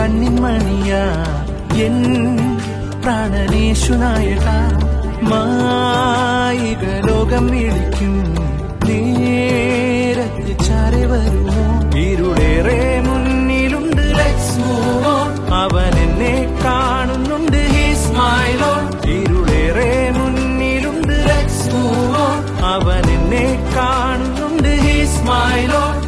കണ്ണിൻ മണിയാ എൻ പ്രാണനേശുനായക മായിക ലോകം വിളിക്കും നേരത്ത് ചാരെ വരുമോ ഇരുളേറെ മുന്നിലുണ്ട് ലെറ്റ്സ് മൂവ് ഓൺ അവൻ എന്നെ കാണുന്നുണ്ട് ഹീസ് മൈ ലോർഡ് ഇരുളേറെ മുന്നിലുണ്ട് ലെറ്റ്സ് മൂവ് ഓൺ അവൻ എന്നെ കാണുന്നുണ്ട് ഹീസ് മൈ ലോർഡ്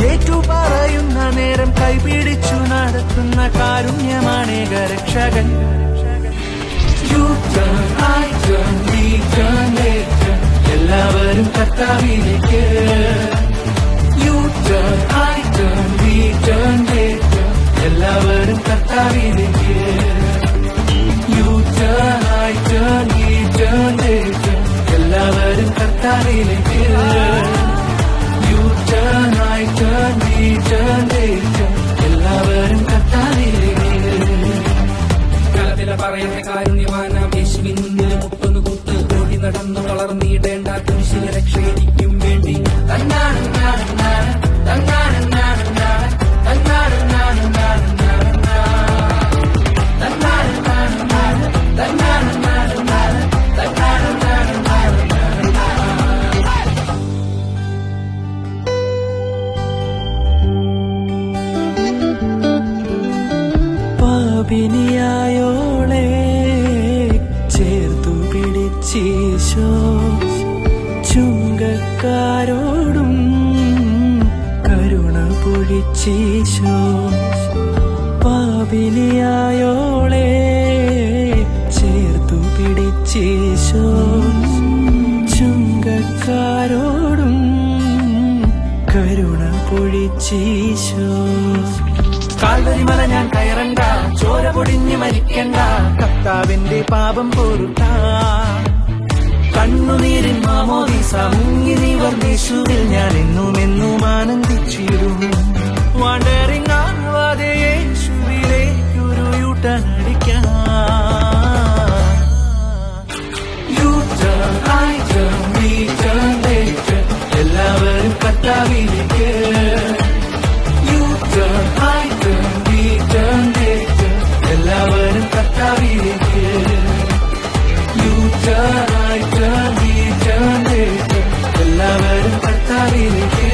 ഏറ്റു പറയുന്ന നേരം കൈപിടിച്ചു നടത്തുന്ന കാരുണ്യമാണേക രക്ഷകൻ You turn, I turn, we turn, they turn എല്ലാവരും കർത്താവിലേക്ക് You turn, I turn, we turn, they turn എല്ലാവരും കർത്താവിലേക്ക് You turn, I turn, we turn, they turn എല്ലാവരും കർത്താവിലേക്ക് You turn, I turn, we turn, they turn എല്ലാവരും കർത്താവിലേക്ക് പറയുന്ന കാരുണ്യവാനാം യേശുവിൻ മുന്നിൽ മുട്ടൊന്നു കൂത്ത് ഓടി നടന്നു വളർന്നിടേണ്ട കുരിശിലെ രക്ഷയിക്കും വേണ്ടി പാപിനിയായോളെ ചേർത്തു പിടിച്ചീശോ ചുങ്കക്കാരോടും കരുണ പൊഴിച്ചീശോ പാപിനിയായോളെ ചേർത്തു പിടിച്ചീശോ ചുങ്കക്കാരോടും കരുണ പൊഴിച്ചീശോ കാൽവരിമല ഞാൻ കയറണ്ട ചോര പൊടിഞ്ഞ് മരിക്കണ്ട കർത്താവിന്റെ പാപം പൊറുട്ട കണ്ണുനീരിൻ മാമോദീസ മുങ്ങി നീ വർദ്ദേശുവിൽ ഞാൻ എന്നും ആനന്ദിച്ചിടും വാണ്ടറിങ് ആവാതെ യേശുവിലേക്കൊരു യൂട്ടനടിക്കാം U turn I turn we turn they turn എല്ലാവരും കർത്താവിലേക്ക് U turn I turn we turn they turn എല്ലാവരും കർത്താവിലേക്ക് U turn I turn we turn they turn എല്ലാവരും കർത്താവിലേക്ക്